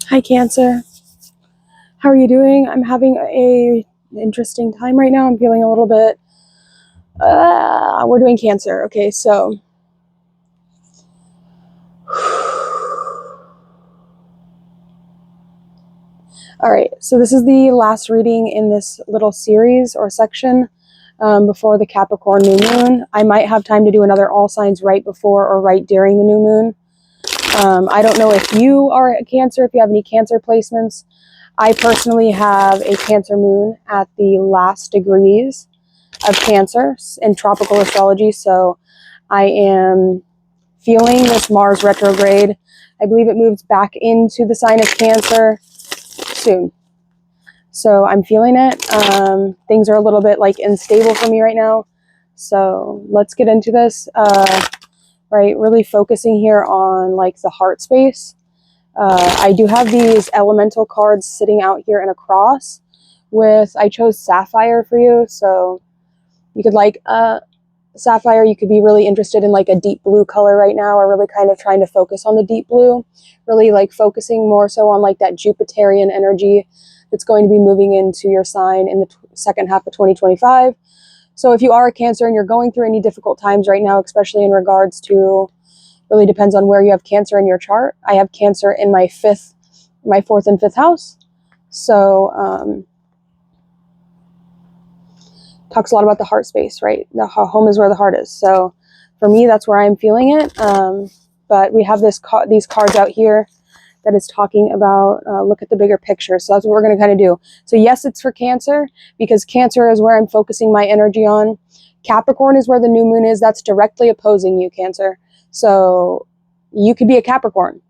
Hi, Cancer. How are you doing? I'm having a interesting time right now. I'm feeling a little bit, we're doing Cancer. Okay, so. All right, so this is the last reading in this little series or section before the Capricorn new moon. I might have time to do another all signs right before or right during the new moon. I don't know if you are a Cancer, if you have any Cancer placements. I personally have a Cancer moon at the last degrees of Cancer in tropical astrology, so I am feeling this Mars retrograde. I believe it moves back into the sign of Cancer soon. So I'm feeling it. Things are a little bit like unstable for me right now. So let's get into this. Right, really focusing here on like the heart space. I do have these elemental cards sitting out here in a cross with, I chose sapphire for you. So you could like sapphire, you could be really interested in like a deep blue color right now, or really kind of trying to focus on the deep blue, really like focusing more so on like that Jupiterian energy that's going to be moving into your sign in the second half of 2025. So if you are a Cancer and you're going through any difficult times right now, especially in regards to, really depends on where you have Cancer in your chart. I have Cancer in my fourth and fifth house. So talks a lot about the heart space, right? The home is where the heart is. So for me, that's where I'm feeling it. But we have these cards out here that is talking about, look at the bigger picture. So that's what we're going to kind of do. So yes, it's for Cancer, because Cancer is where I'm focusing my energy on. Capricorn is where the new moon is. That's directly opposing you, Cancer. So you could be a Capricorn.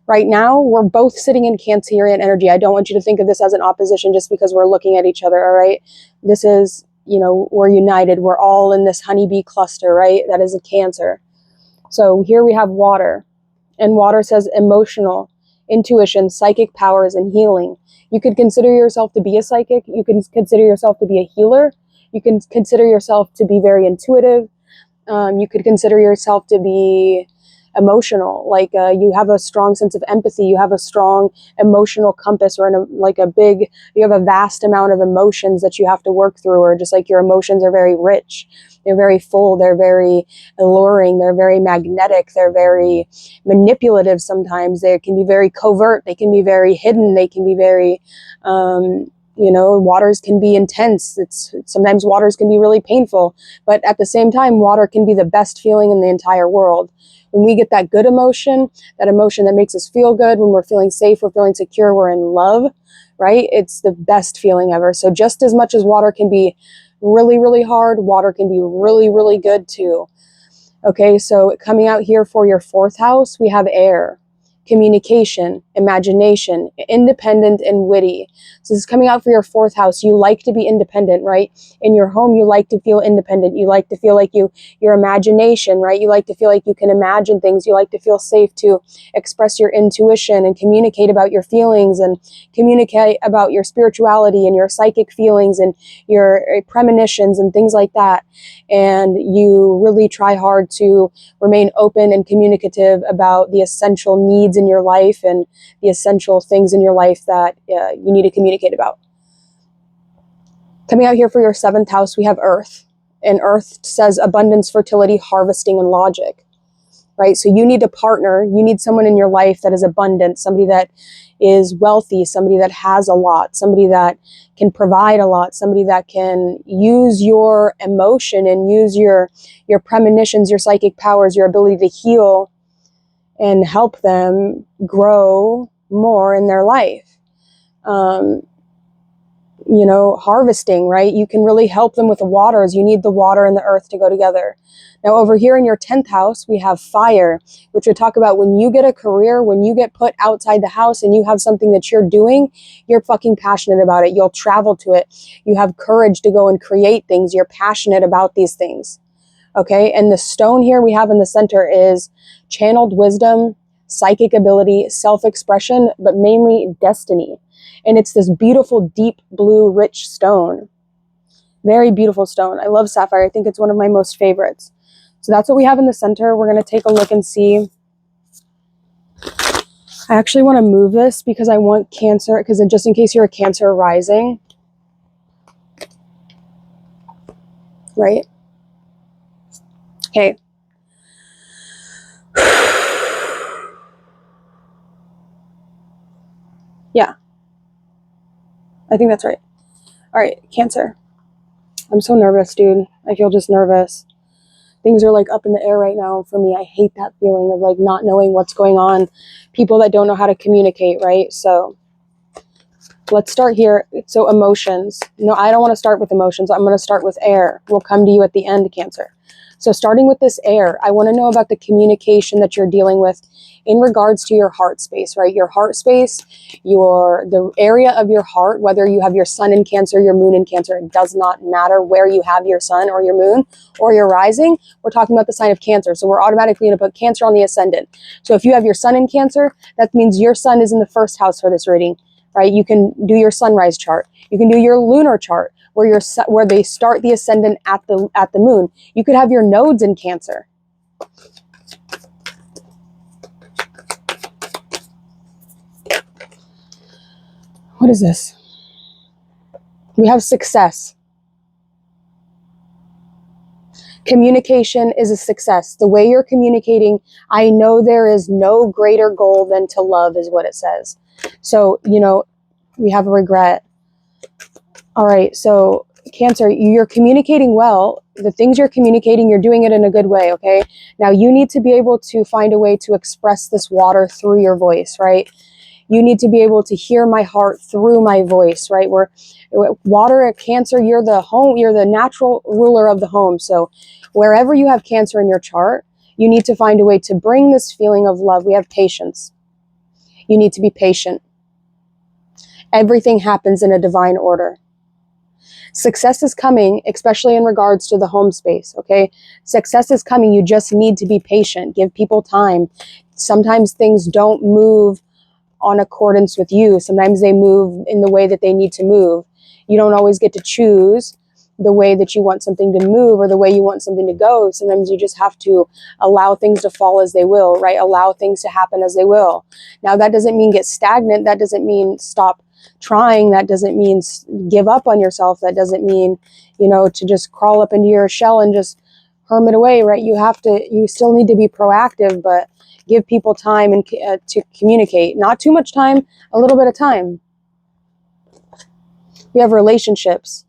Right now, we're both sitting in Cancerian energy. I don't want you to think of this as an opposition just because we're looking at each other, all right? This is, you know, we're united. We're all in this honeybee cluster, right? That is a Cancer. So here we have water. And water says emotional, intuition, psychic powers, and healing. You could consider yourself to be a psychic. You can consider yourself to be a healer. You can consider yourself to be very intuitive. You could consider yourself to be emotional, like you have a strong sense of empathy, you have a strong emotional compass, or you have a vast amount of emotions that you have to work through, or just like your emotions are very rich, they're very full, they're very alluring, they're very magnetic, they're very manipulative. Sometimes they can be very covert, they can be very hidden, they can be very waters can be intense. Sometimes waters can be really painful, but at the same time, water can be the best feeling in the entire world. When we get that good emotion, that emotion that makes us feel good, when we're feeling safe, we're feeling secure, we're in love, right? It's the best feeling ever. So just as much as water can be really, really hard, water can be really, really good too. Okay, so coming out here for your fourth house, we have air. Communication, imagination, independent and witty. So this is coming out for your fourth house. You like to be independent, right? In your home, you like to feel independent. You like to feel like your imagination, right? You like to feel like you can imagine things. You like to feel safe to express your intuition and communicate about your feelings and communicate about your spirituality and your psychic feelings and your premonitions and things like that. And you really try hard to remain open and communicative about the essential needs in your life and the essential things in your life that you need to communicate about. Coming out here for your seventh house, we have Earth. And Earth says abundance, fertility, harvesting, and logic. Right? So you need a partner. You need someone in your life that is abundant, somebody that is wealthy, somebody that has a lot, somebody that can provide a lot, somebody that can use your emotion and use your premonitions, your psychic powers, your ability to heal and help them grow more in their life. Harvesting, right? You can really help them with the waters. You need the water and the earth to go together. Now over here in your 10th house, we have fire, which would talk about when you get a career, when you get put outside the house and you have something that you're doing, you're fucking passionate about it. You'll travel to it. You have courage to go and create things. You're passionate about these things. Okay. And the stone here we have in the center is channeled wisdom, psychic ability, self-expression, but mainly destiny. And it's this beautiful, deep blue, rich stone. Very beautiful stone. I love sapphire. I think it's one of my most favorites. So that's what we have in the center. We're going to take a look and see I actually want to move this because I want Cancer, because just in case you're a Cancer rising, right? Okay. Yeah, I think that's right. All right, Cancer. I'm so nervous, dude. I feel just nervous. Things are like up in the air right now for me. I hate that feeling of like not knowing what's going on. People that don't know how to communicate, right? So let's start here. So emotions. No, I don't want to start with emotions. I'm going to start with air. We'll come to you at the end, Cancer. So starting with this air, I want to know about the communication that you're dealing with in regards to your heart space, right? Your heart space, the area of your heart, whether you have your sun in Cancer, your moon in Cancer, it does not matter where you have your sun or your moon or your rising. We're talking about the sign of Cancer. So we're automatically going to put Cancer on the ascendant. So if you have your sun in Cancer, that means your sun is in the first house for this reading, right? You can do your sunrise chart. You can do your lunar chart where they start the ascendant at the moon. You could have your nodes in Cancer. What is this? We have success. Communication is a success. The way you're communicating, I know there is no greater goal than to love, is what it says. So, we have a regret. All right, so Cancer, you're communicating well. The things you're communicating, you're doing it in a good way, okay? Now you need to be able to find a way to express this water through your voice, right? You need to be able to hear my heart through my voice, right? Where water at Cancer, you're the natural ruler of the home. So wherever you have Cancer in your chart, you need to find a way to bring this feeling of love. We have patience. You need to be patient. Everything happens in a divine order. Success is coming, especially in regards to the home space, okay? Success is coming. You just need to be patient. Give people time. Sometimes things don't move on accordance with you. Sometimes they move in the way that they need to move. You don't always get to choose the way that you want something to move or the way you want something to go. Sometimes you just have to allow things to fall as they will, right? Allow things to happen as they will. Now, that doesn't mean get stagnant. That doesn't mean stop trying. That doesn't mean give up on yourself. That doesn't mean, to just crawl up into your shell and just hermit away, right? You still need to be proactive, but give people time and to communicate. Not too much time, a little bit of time. We have relationships.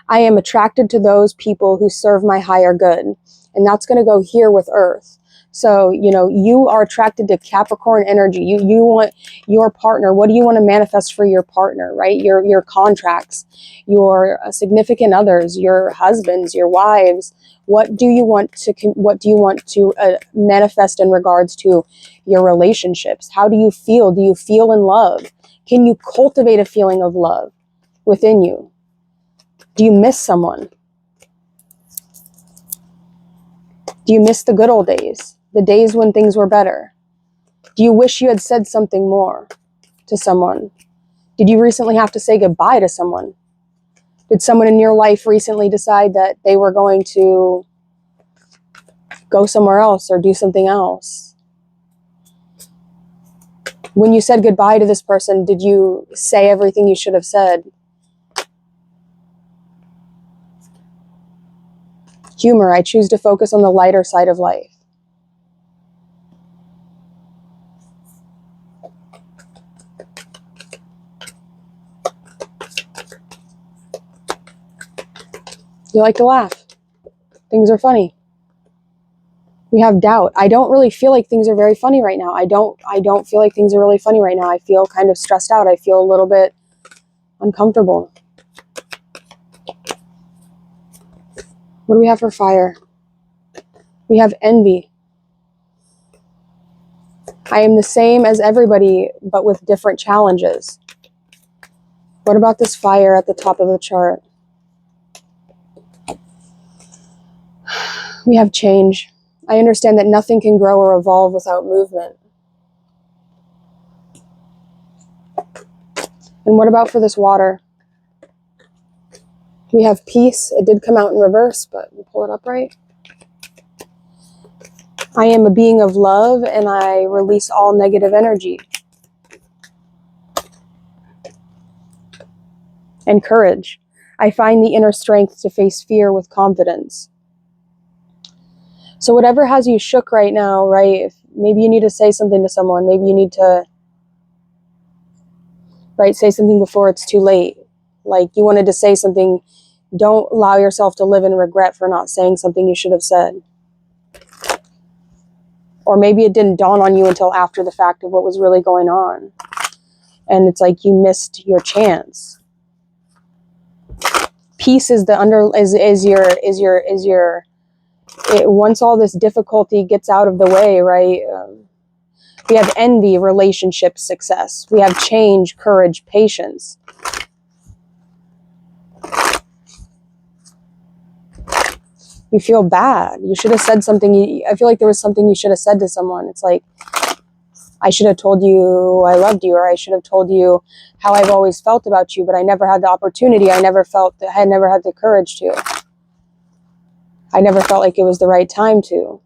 I am attracted to those people who serve my higher good. And that's going to go here with Earth. So, you are attracted to Capricorn energy. You want your partner. What do you want to manifest for your partner, right? Your contracts, your significant others, your husbands, your wives. What do you want to manifest in regards to your relationships? How do you feel? Do you feel in love? Can you cultivate a feeling of love within you? Do you miss someone? Do you miss the good old days? The days when things were better? Do you wish you had said something more to someone? Did you recently have to say goodbye to someone? Did someone in your life recently decide that they were going to go somewhere else or do something else? When you said goodbye to this person, did you say everything you should have said? Humor. I choose to focus on the lighter side of life. You like to laugh. Things are funny. We have doubt. I don't really feel like things are very funny right now. I don't feel like things are really funny right now. I feel kind of stressed out. I feel a little bit uncomfortable. What do we have for fire? We have envy. I am the same as everybody, but with different challenges. What about this fire at the top of the chart? We have change. I understand that nothing can grow or evolve without movement. And what about for this water? We have peace. It did come out in reverse, but we'll pull it up right. I am a being of love and I release all negative energy. and courage. I find the inner strength to face fear with confidence. So whatever has you shook right now, right? If maybe you need to say something to someone. Maybe you need to, right, say something before it's too late. Like you wanted to say something. Don't allow yourself to live in regret for not saying something you should have said. Or maybe it didn't dawn on you until after the fact of what was really going on. And it's like you missed your chance. Peace is once all this difficulty gets out of the way, right? We have envy, relationship success. We have change, courage, patience. You feel bad. You should have said something. I feel like there was something you should have said to someone. It's like, I should have told you I loved you, or I should have told you how I've always felt about you, but I never had the opportunity. I had never had the courage to. I never felt like it was the right time to.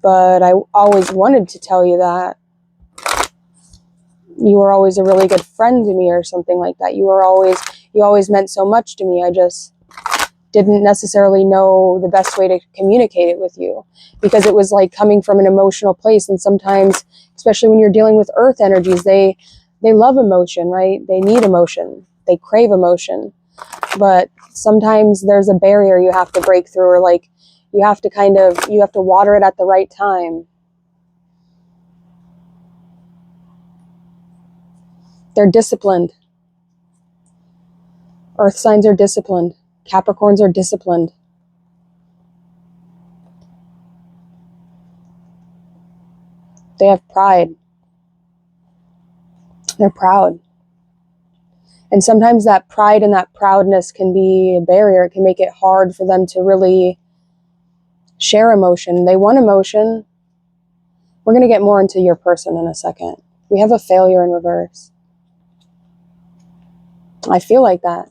But I always wanted to tell you that. You were always a really good friend to me, or something like that. You always meant so much to me. I just didn't necessarily know the best way to communicate it with you, because it was like coming from an emotional place. And sometimes, especially when you're dealing with earth energies, they love emotion, right? They need emotion. They crave emotion. But sometimes there's a barrier you have to break through, or like you have to water it at the right time. They're disciplined. Earth signs are disciplined. Capricorns are disciplined. They have pride. They're proud. And sometimes that pride and that proudness can be a barrier. It can make it hard for them to really share emotion. They want emotion. We're going to get more into your person in a second. We have a failure in reverse. I feel like that.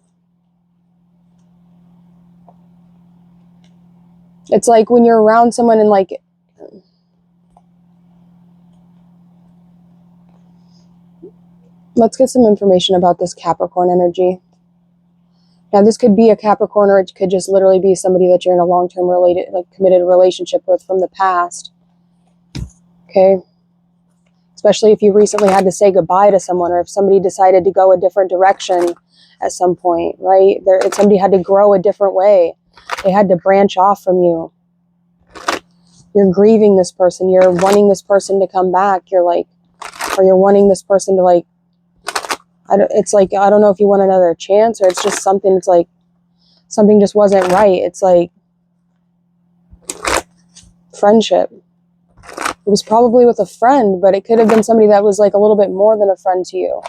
It's like when you're around someone and like, let's get some information about this Capricorn energy. Now, this could be a Capricorn, or it could just literally be somebody that you're in a long-term committed relationship with from the past. Okay? Especially if you recently had to say goodbye to someone, or if somebody decided to go a different direction at some point, right? If somebody had to grow a different way, they had to branch off from you. You're grieving this person. You're wanting this person to come back. You're wanting this person to it's like, I don't know if you want another chance, or it's just something, it's like something just wasn't right. It's like friendship. It was probably with a friend, but it could have been somebody that was like a little bit more than a friend to you,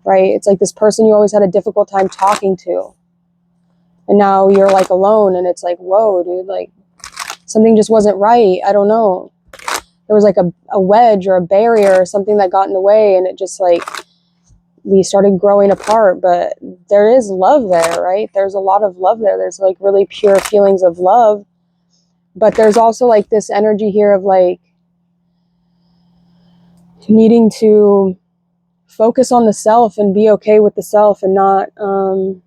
right? It's like this person you always had a difficult time talking to. And now you're like alone, and it's like, whoa, dude, like something just wasn't right. I don't know. There was like a wedge or a barrier or something that got in the way, and it just like, we started growing apart. But there is love there, right? There's a lot of love there. There's like really pure feelings of love. But there's also like this energy here of like needing to focus on the self and be okay with the self, and not, you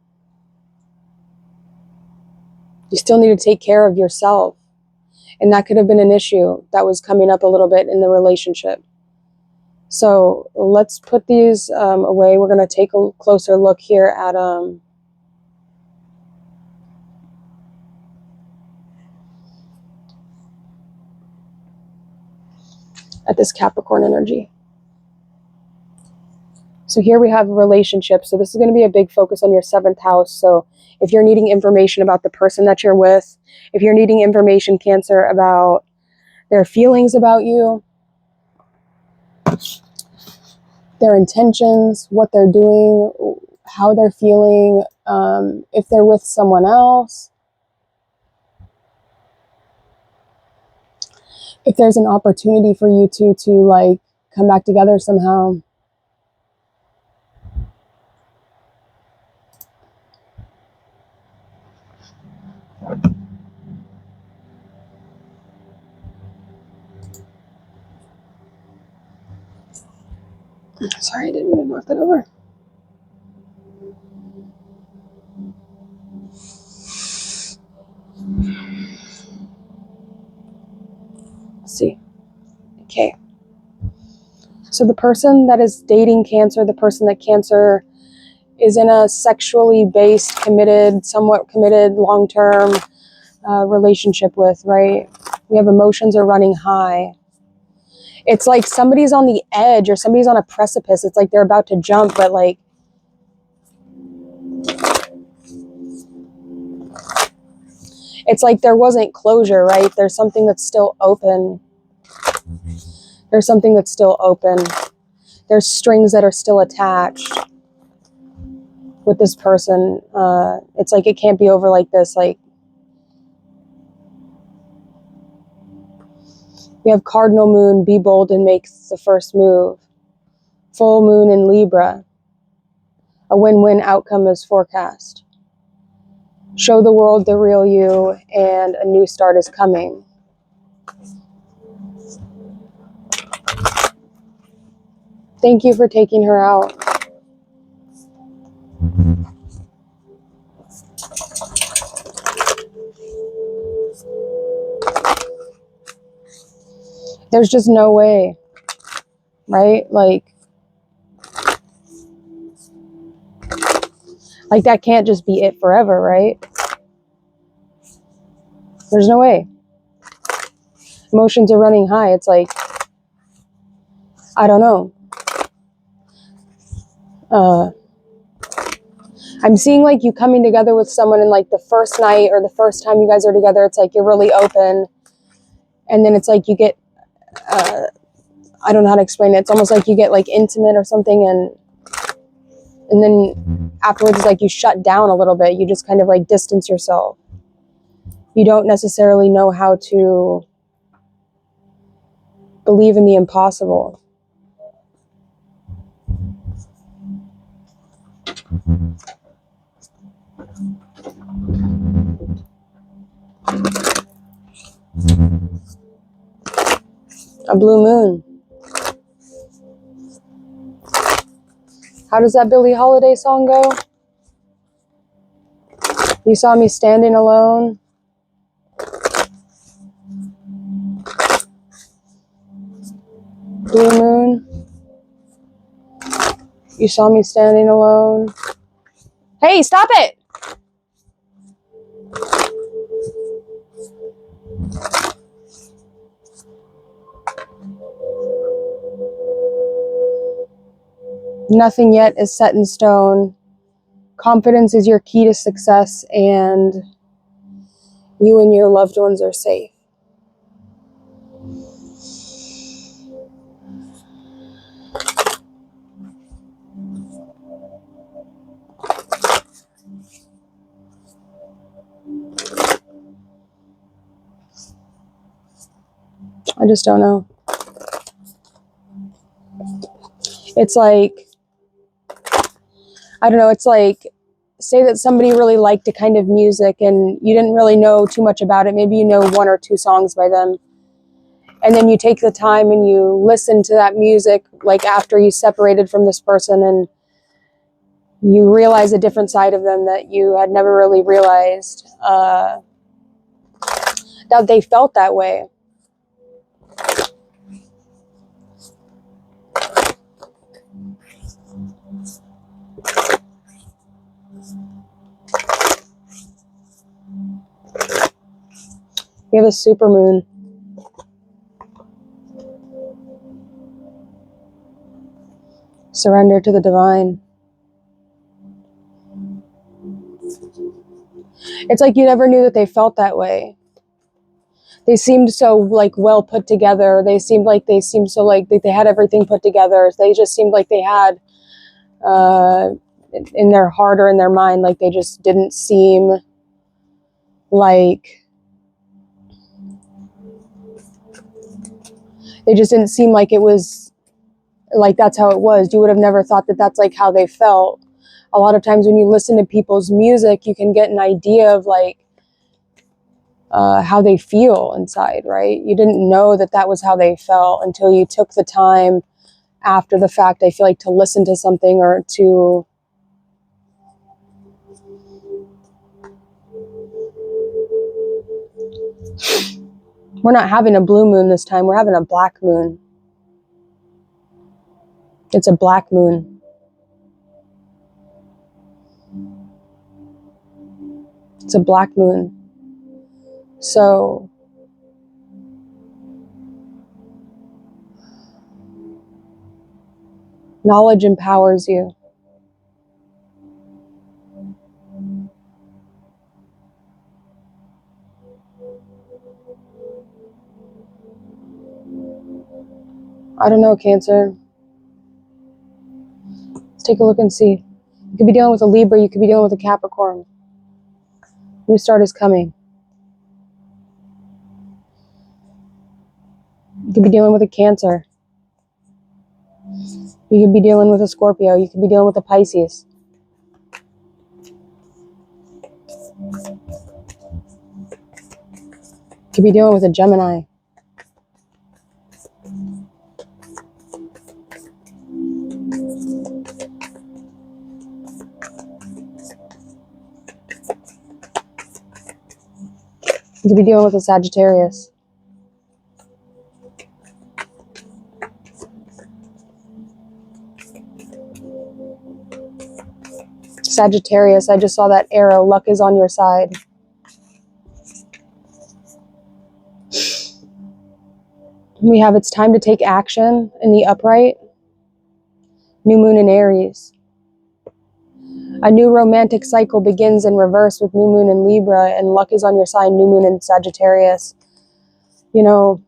still need to take care of yourself. And that could have been an issue that was coming up a little bit in the relationship. So let's put these away. We're going to take a closer look here at this Capricorn energy. So here we have relationships. So this is going to be a big focus on your 7th house. So if you're needing information about the person that you're with, if you're needing information, Cancer, about their feelings about you, their intentions, what they're doing, how they're feeling, if they're with someone else, if there's an opportunity for you to like come back together somehow. Sorry, I didn't mean to knock that over. So the person that is dating Cancer, the person that Cancer is in a sexually based, committed, somewhat committed, long-term relationship with, right? We have emotions are running high. It's like somebody's on the edge or somebody's on a precipice. It's like they're about to jump, but like, it's like there wasn't closure, right? There's something that's still open. There's something that's still open. There's strings that are still attached with this person. It's like it can't be over like this. Like, we have cardinal moon, be bold and make the first move. Full moon in Libra. A win-win outcome is forecast. Show the world the real you, and a new start is coming. Thank you for taking her out. There's just no way, right? Like that can't just be it forever, right? There's no way. Emotions are running high. It's like, I don't know. I'm seeing like you coming together with someone in like the first night or the first time you guys are together. It's like you're really open. And then it's like you get, I don't know how to explain it. It's almost like you get like intimate or something. And then afterwards, it's like you shut down a little bit. You just kind of like distance yourself. You don't necessarily know how to believe in the impossible. A blue moon. How does that Billie Holiday song go? You saw me standing alone. Blue moon. You saw me standing alone. Hey, stop it! Nothing yet is set in stone. Confidence is your key to success, and you and your loved ones are safe. I just don't know. It's like, I don't know, it's like, say that somebody really liked a kind of music and you didn't really know too much about it. Maybe you know one or two songs by them. And then you take the time and you listen to that music, like after you separated from this person, and you realize a different side of them that you had never really realized, that they felt that way. You have a supermoon. Surrender to the divine. It's like you never knew that they felt that way. They seemed so like well put together. They seemed so like they had everything put together. They just seemed like they had, in their heart or in their mind, like they just didn't seem like, it was like that's how it was. You would have never thought that that's like how they felt. A lot of times when you listen to people's music, you can get an idea of like how they feel inside, right? You didn't know that that was how they felt until you took the time after the fact, I feel like, to listen to something or to we're not having a blue moon this time, we're having a black moon. It's a black moon. It's a black moon. So knowledge empowers you. I don't know, Cancer. Let's take a look and see. You could be dealing with a Libra. You could be dealing with a Capricorn. New start is coming. You could be dealing with a Cancer. You could be dealing with a Scorpio. You could be dealing with a Pisces. You could be dealing with a Gemini. You could be dealing with a Sagittarius. Sagittarius, I just saw that arrow. Luck is on your side. We have it's time to take action in the upright. New moon in Aries. A new romantic cycle begins in reverse with new moon in Libra, and luck is on your side, new moon in Sagittarius. You know,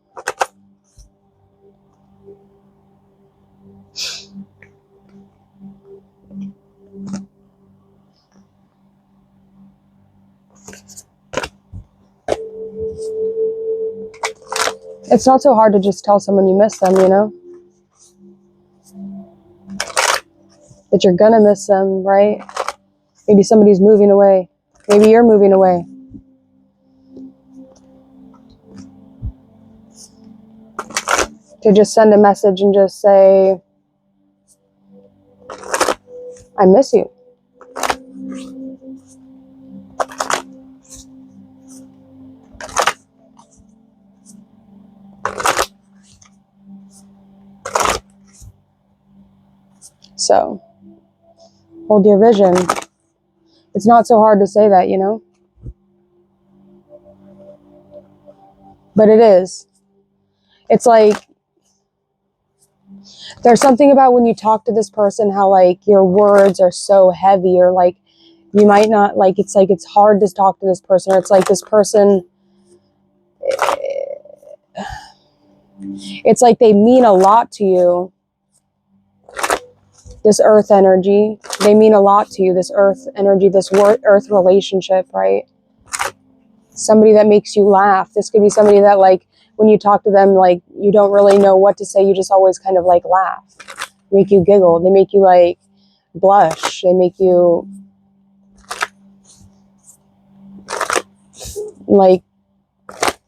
it's not so hard to just tell someone you miss them, you know? That you're gonna miss them, right? Maybe somebody's moving away. Maybe you're moving away. To just send a message and just say, I miss you. So, hold your vision. It's not so hard to say that, you know? But it is. It's like, there's something about when you talk to this person, how like your words are so heavy, or like you might not like it's hard to talk to this person, or it's like this person, it's like they mean a lot to you. This earth energy, they mean a lot to you, this earth energy, this earth relationship, right? Somebody that makes you laugh. This could be somebody that like when you talk to them, like you don't really know what to say, you just always kind of like laugh, make you giggle, they make you like blush, they make you like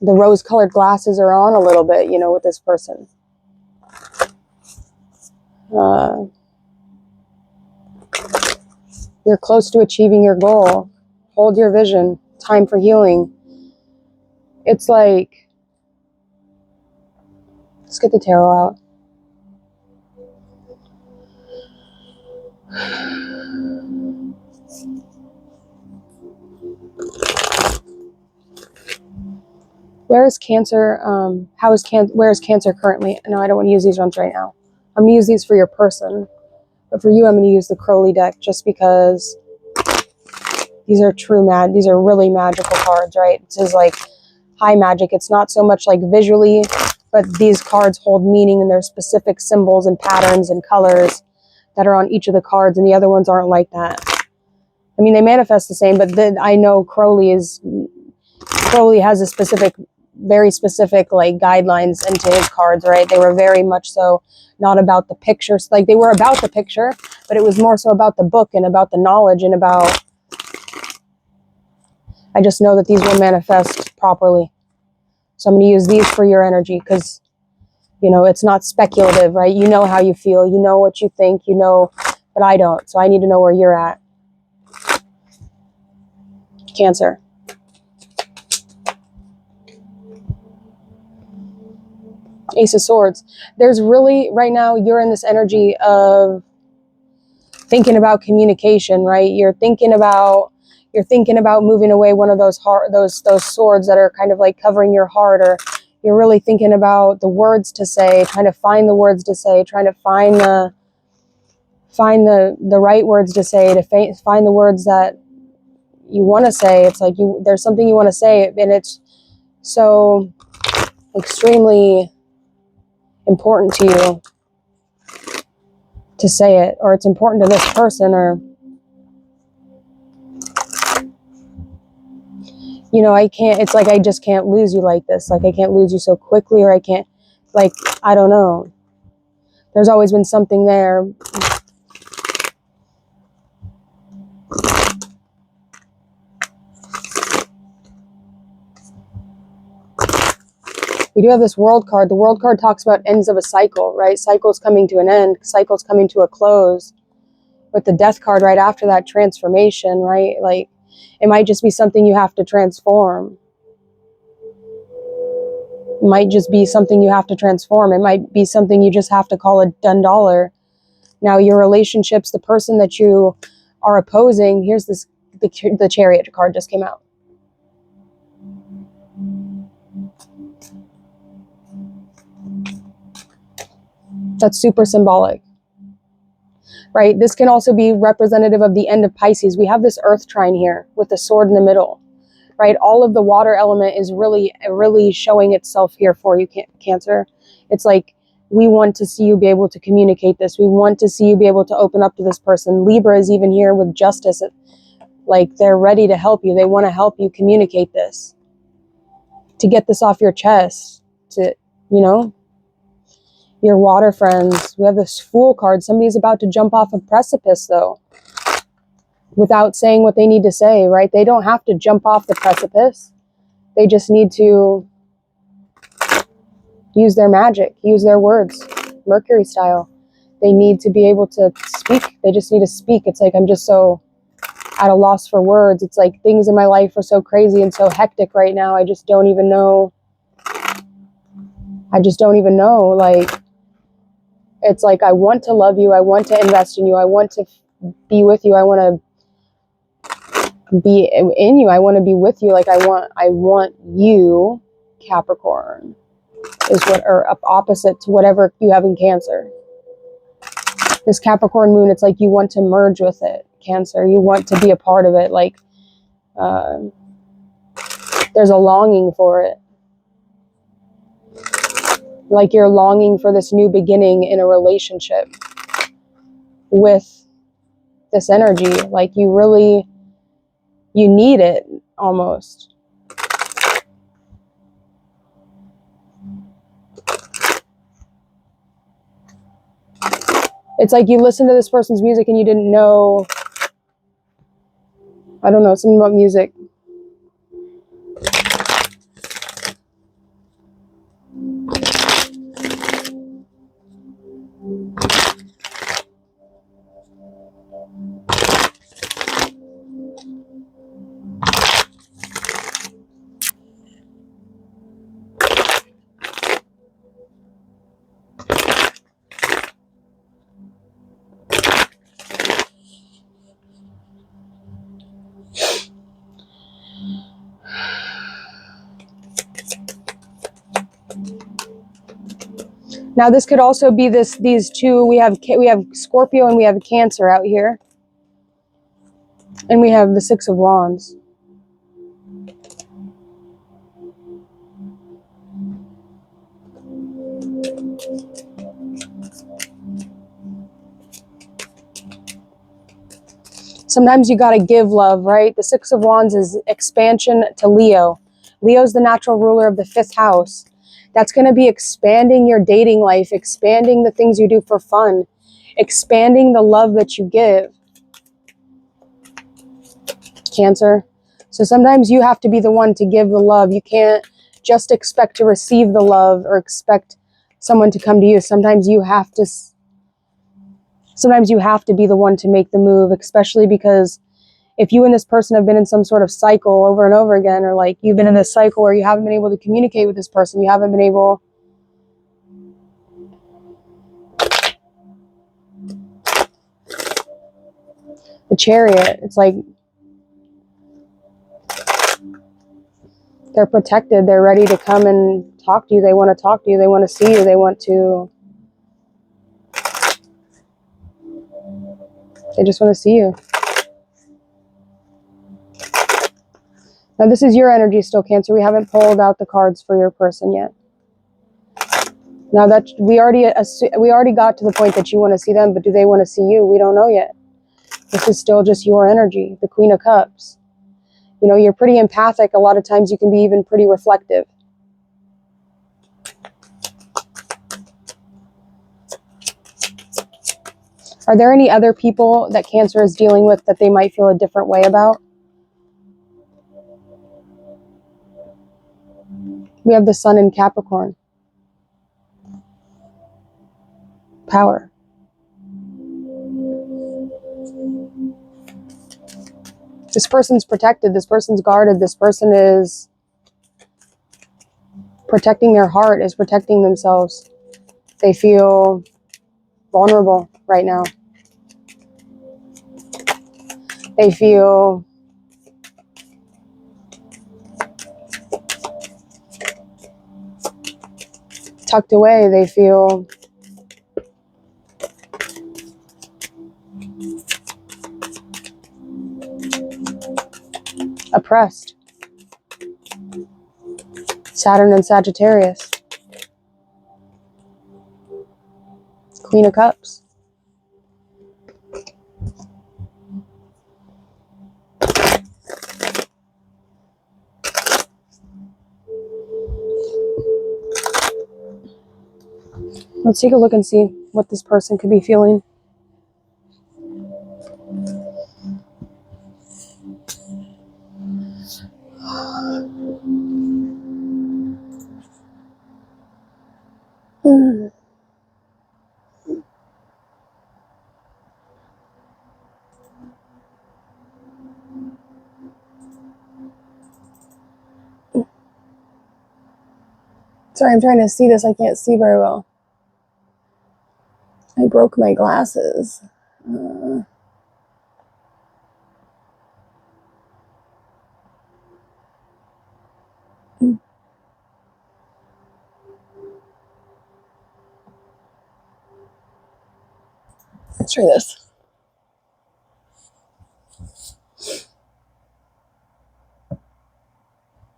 the rose-colored glasses are on a little bit, you know, with this person. You're close to achieving your goal. Hold your vision. Time for healing. It's like, let's get the tarot out. Where is Cancer? Where is Cancer currently? No, I don't want to use these ones right now. I'm going to use these for your person. But for you, I'm going to use the Crowley deck just because these are these are really magical cards, right? This is like high magic. It's not so much like visually, but these cards hold meaning, and there's specific symbols and patterns and colors that are on each of the cards, and the other ones aren't like that. I mean, they manifest the same, but I know Crowley has a specific, very specific like guidelines into his cards, right? They were very much so not about the pictures. Like they were about the picture, but it was more so about the book and about the knowledge and about, I just know that these will manifest properly. So I'm going to use these for your energy because, you know, it's not speculative, right? You know how you feel, you know what you think, you know, but I don't. So I need to know where you're at. Cancer. Ace of Swords. There's really, right now, you're in this energy of thinking about communication, right? You're thinking about moving away one of those those swords that are kind of like covering your heart, or you're really thinking about the words to say, trying to find the words to say, trying to find the right words to say, to find the words that you want to say. It's like there's something you want to say, and it's so extremely important to you to say it, or it's important to this person, or it's like I just can't lose you like this, like I can't lose you so quickly, or I can't, like, I don't know, there's always been something there. We do have this World card. The World card talks about ends of a cycle, right? Cycles coming to an end, cycles coming to a close. With the Death card right after that, transformation, right? Like, it might just be something you have to transform. It might just be something you have to transform. It might be something you just have to call a done dollar. Now, your relationships, the person that you are opposing, here's this, the Chariot card just came out. That's super symbolic, right? This can also be representative of the end of Pisces. We have this Earth trine here with the sword in the middle, right? All of the water element is really, really showing itself here for you, Cancer. It's like, we want to see you be able to communicate this. We want to see you be able to open up to this person. Libra is even here with Justice. Like, they're ready to help you. They want to help you communicate this, to get this off your chest, to, your water friends. We have this Fool card. Somebody's about to jump off a precipice, though, without saying what they need to say, right? They don't have to jump off the precipice. They just need to use their magic, use their words, Mercury style. They need to be able to speak. They just need to speak. It's like, I'm just so at a loss for words. It's like, things in my life are so crazy and so hectic right now. I just don't even know. Like, it's like, I want to love you. I want to invest in you. I want to be with you. I want to be in you. I want to be with you. Like, I want you, Capricorn, is what, or opposite to whatever you have in Cancer. This Capricorn moon, it's like you want to merge with it, Cancer. You want to be a part of it. Like, there's a longing for it. Like, you're longing for this new beginning in a relationship with this energy. Like, you need it almost. It's like you listen to this person's music and you didn't know, I don't know, something about music. Now, this could also be these two. We have Scorpio and we have Cancer out here. And we have the Six of Wands. Sometimes you got to give love, right? The Six of Wands is expansion to Leo. Leo's the natural ruler of the 5th house. That's going to be expanding your dating life, expanding the things you do for fun, expanding the love that you give. Cancer. So sometimes you have to be the one to give the love. You can't just expect to receive the love or expect someone to come to you. Sometimes you have to be the one to make the move, especially because if you and this person have been in some sort of cycle over and over again, or like you've been in this cycle where you haven't been able to communicate with this person, you haven't been able The Chariot, it's like they're protected. They're ready to come and talk to you. They want to talk to you. They want to see you. They just want to see you. Now this is your energy still, Cancer. We haven't pulled out the cards for your person yet. Now that we already got to the point that you want to see them, but do they want to see you? We don't know yet. This is still just your energy, the Queen of Cups. You know, you're pretty empathic. A lot of times you can be even pretty reflective. Are there any other people that Cancer is dealing with that they might feel a different way about? We have the Sun in Capricorn. Power. This person's protected. This person's guarded. This person is protecting their heart, is protecting themselves. They feel vulnerable right now. They feel tucked away. They feel oppressed. Saturn and Sagittarius. Queen of Cups. Let's take a look and see what this person could be feeling. Sorry, I'm trying to see this. I can't see very well. I broke my glasses. Let's try this.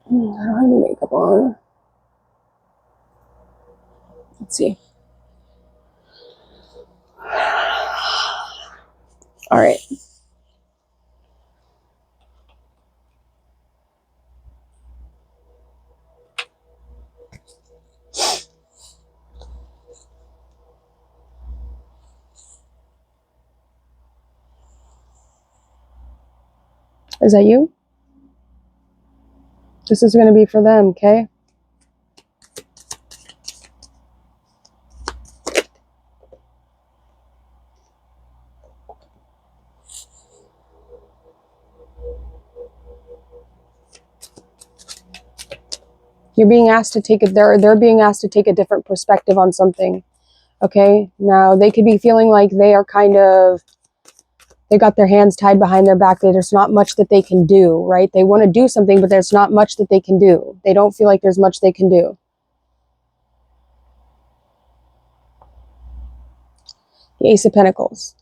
I don't have any makeup on. Let's see. All right. Is that you? This is going to be for them, okay? You're being asked to take it. They're being asked to take a different perspective on something. Okay? Now, they could be feeling like they are kind of, they got their hands tied behind their back. There's not much that they can do, right? They want to do something, but there's not much that they can do. They don't feel like there's much they can do. The Ace of Pentacles.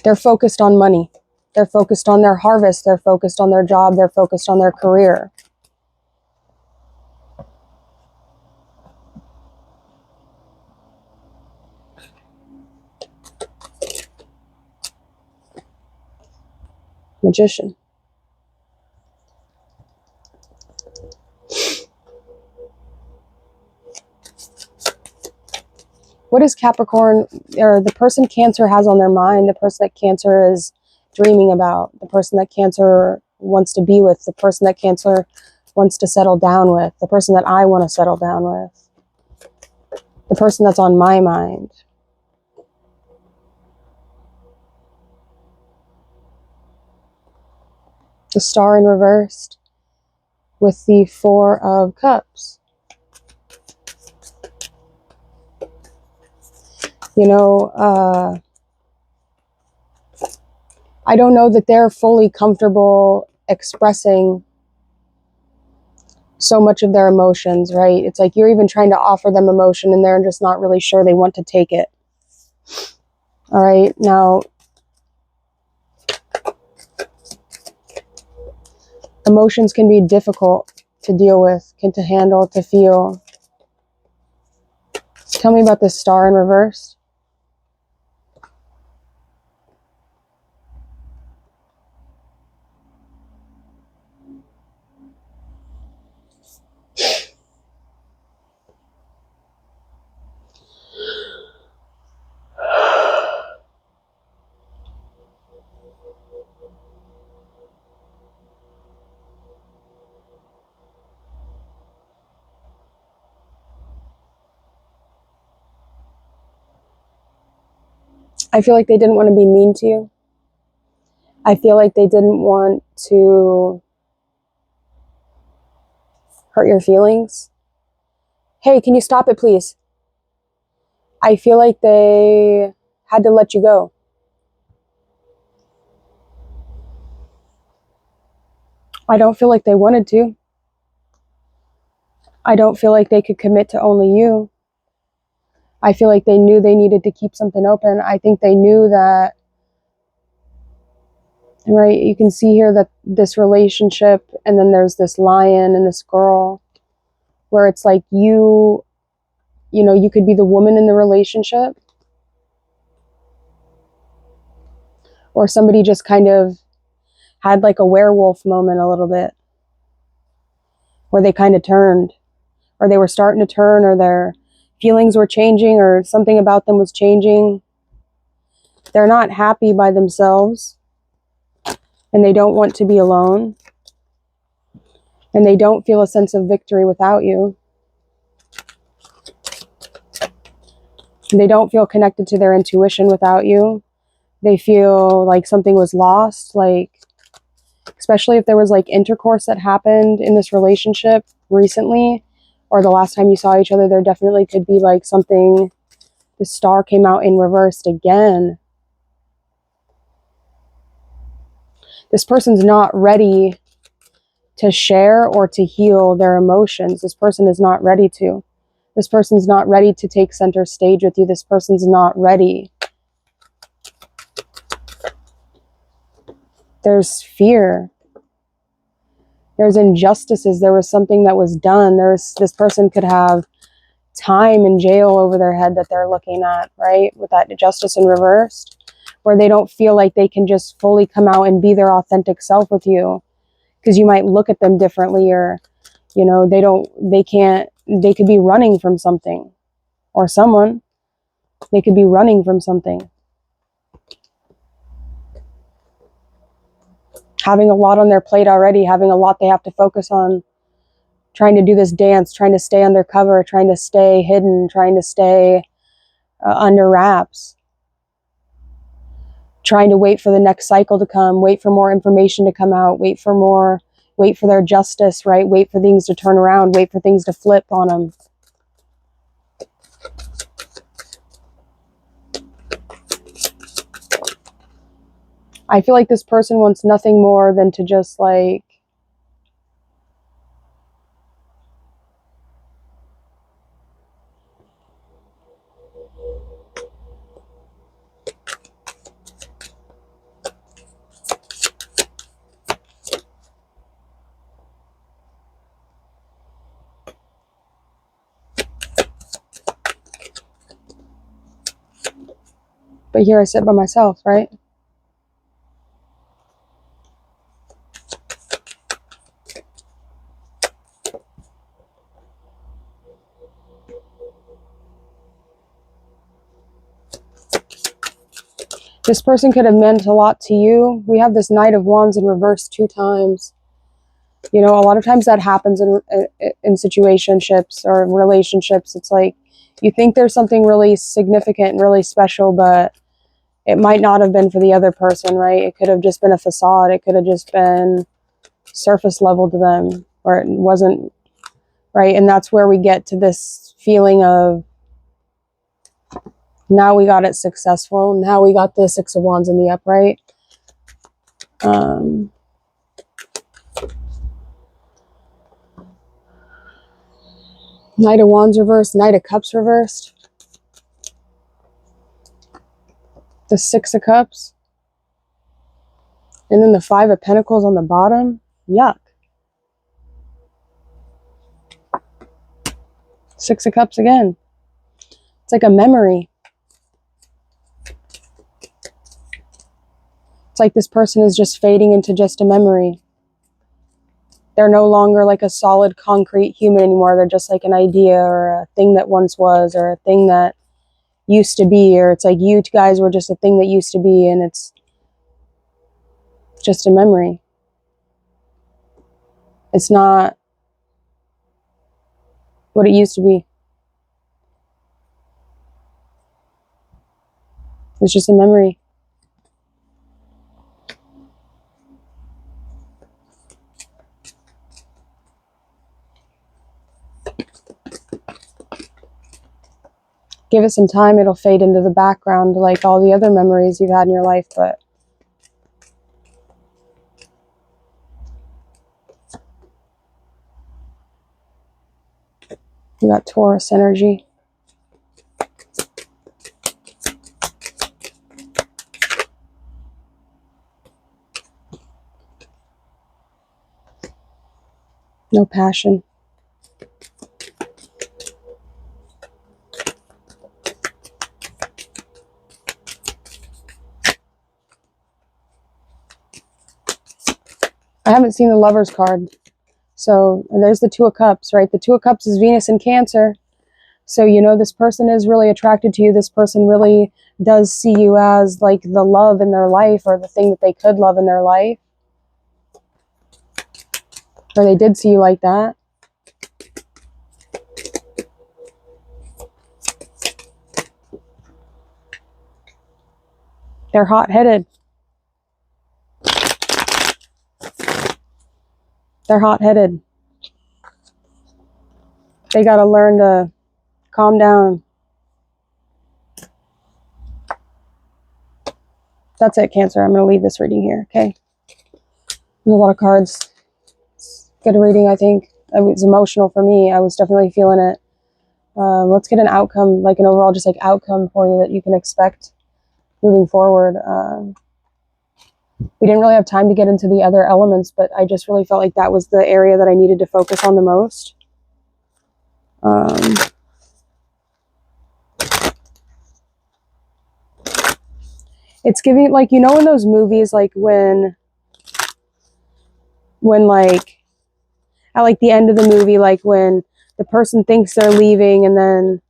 They're focused on money. They're focused on their harvest. They're focused on their job. They're focused on their career. Magician. What is Capricorn, or the person Cancer has on their mind, the person that Cancer is dreaming about, the person that Cancer wants to be with, the person that Cancer wants to settle down with, the person that I want to settle down with, the person that's on my mind. The Star in reversed with the Four of Cups. You know, I don't know that they're fully comfortable expressing so much of their emotions, right? It's like you're even trying to offer them emotion and they're just not really sure they want to take it. All right, now, emotions can be difficult to deal with, to handle, to feel. Tell me about this star in reverse. I feel like they didn't want to be mean to you. I feel like they didn't want to hurt your feelings. Hey, can you stop it, please? I feel like they had to let you go. I don't feel like they wanted to. I don't feel like they could commit to only you. I feel like they knew they needed to keep something open. I think they knew that, right? You can see here that this relationship, and then there's this lion and this girl, where it's like you know, you could be the woman in the relationship, or somebody just kind of had like a werewolf moment a little bit, where they kind of turned, or they were starting to turn, or their feelings were changing, or something about them was changing. They're not happy by themselves, and they don't want to be alone, and they don't feel a sense of victory without you. They don't feel connected to their intuition without you. They feel like something was lost, like, especially if there was like intercourse that happened in this relationship recently, or the last time you saw each other, there definitely could be like something. The star came out in reversed again. This person's not ready to share or to heal their emotions. This person is not ready to. This person's not ready to take center stage with you. This person's not ready. There's fear. There's injustices. There was something that was done. This person could have time in jail over their head that they're looking at, right? With that justice in reversed, where they don't feel like they can just fully come out and be their authentic self with you, because you might look at them differently, or, you know, they could be running from something, or someone, they could be running from something. Having a lot on their plate already, having a lot they have to focus on, trying to do this dance, trying to stay undercover, trying to stay hidden, trying to stay under wraps, trying to wait for the next cycle to come, wait for more information to come out, wait for their justice, right? Wait for things to turn around, wait for things to flip on them. I feel like this person wants nothing more than to just like but here I sit by myself, right? This person could have meant a lot to you. We have this Knight of Wands in reverse 2 times. You know, a lot of times that happens in situationships or relationships. It's like you think there's something really significant and really special, but it might not have been for the other person, right? It could have just been a facade. It could have just been surface level to them, or it wasn't, right? And that's where we get to this feeling of Now we got it successful. Now we got the Six of Wands in the upright. Knight of Wands reversed, Knight of Cups reversed. The Six of Cups. And then the Five of Pentacles on the bottom. Yuck. Six of Cups again. It's like a memory. It's like this person is just fading into just a memory. They're no longer like a solid, concrete human anymore. They're just like an idea or a thing that once was, or a thing that used to be, or it's like you guys were just a thing that used to be, and it's just a memory. It's not what it used to be. It's just a memory. Give it some time, it'll fade into the background like all the other memories you've had in your life, but you got Taurus energy. No passion. I haven't seen the Lover's card. So there's the Two of Cups, right? The Two of Cups is Venus in Cancer. So, you know, this person is really attracted to you. This person really does see you as like the love in their life, or the thing that they could love in their life. Or they did see you like that. They're hot-headed. They're hot-headed. They got to learn to calm down. That's it, Cancer. I'm going to leave this reading here, okay? There's a lot of cards. Good reading, I think. It was emotional for me. I was definitely feeling it. Let's get an outcome, like an overall just like outcome for you that you can expect moving forward. We didn't really have time to get into the other elements, but I just really felt like that was the area that I needed to focus on the most. It's giving, like, you know, in those movies, like when like at like the end of the movie, like when the person thinks they're leaving and then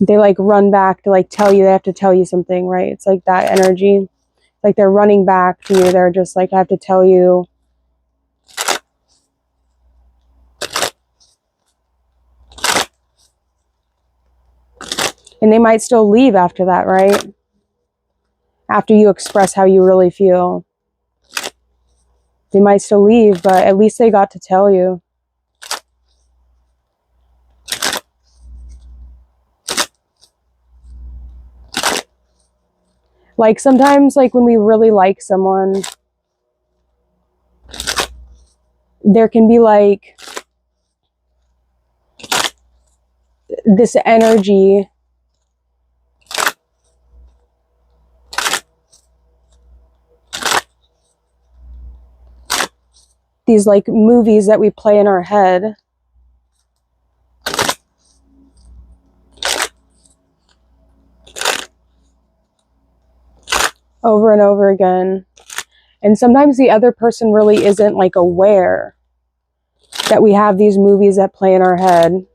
they like run back to like tell you, they have to tell you something, right? It's like that energy. Like they're running back to you. They're just like, I have to tell you. And they might still leave after that, right? After you express how you really feel. They might still leave, but at least they got to tell you. Like sometimes, like when we really like someone, there can be like this energy these like movies that we play in our head. Over and over again. And sometimes the other person really isn't like aware that we have these movies that play in our head.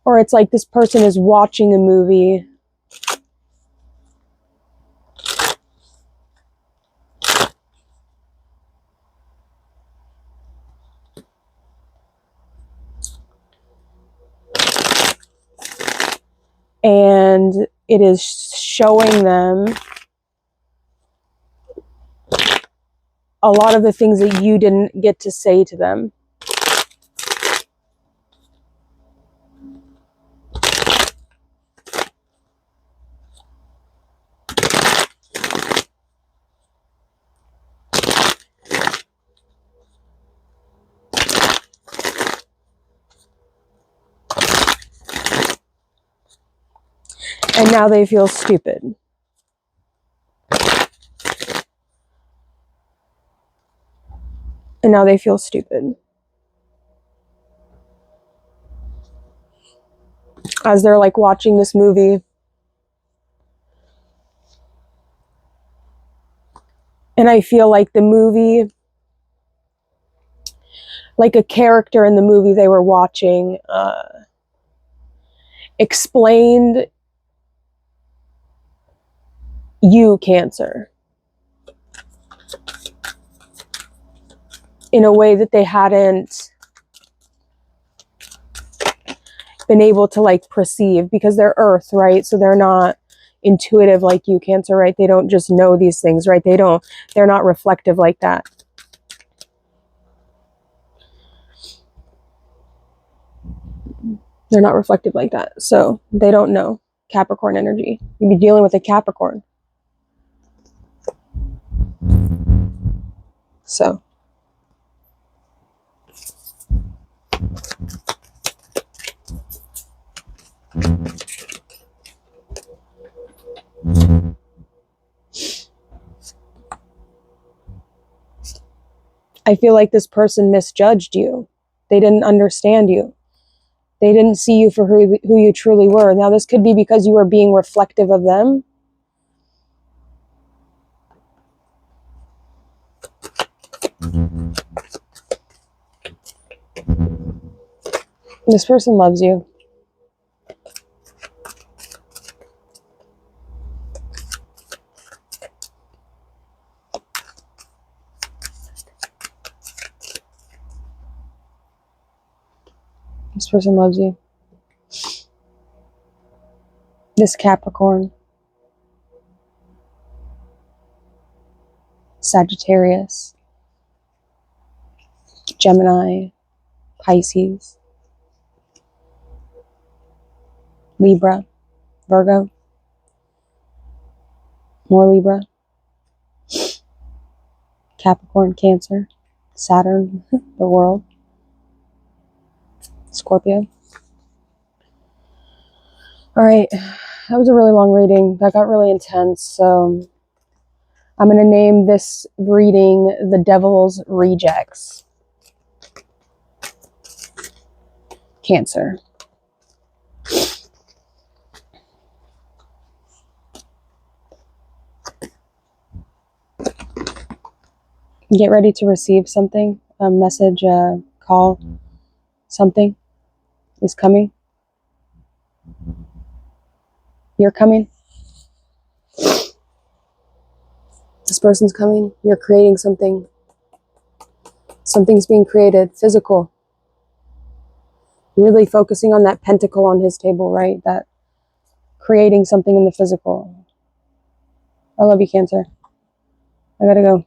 Or it's like this person is watching a movie. And it is showing them a lot of the things that you didn't get to say to them. And now they feel stupid. And now they feel stupid. As they're like watching this movie. And I feel like the movie, like a character in the movie they were watching, explained you, Cancer, in a way that they hadn't been able to like perceive, because they're Earth, right? So they're not intuitive like you, Cancer, right? They don't just know these things, right? They're not reflective like that. They're not reflective like that. So they don't know Capricorn energy. You'd be dealing with a Capricorn. So I feel like this person misjudged you. They didn't understand you. They didn't see you for who you truly were. Now, this could be because you were being reflective of them. This person loves you. This person loves you. This Capricorn, Sagittarius, Gemini, Pisces, Libra, Virgo, more Libra, Capricorn, Cancer, Saturn, the world, Scorpio. All right, that was a really long reading. That got really intense. So I'm going to name this reading The Devil's Rejects. Cancer. Get ready to receive something, a message, a call, something is coming. You're coming. This person's coming. You're creating something. Something's being created, physical. Really focusing on that pentacle on his table, right? That creating something in the physical. I love you, Cancer. I gotta go.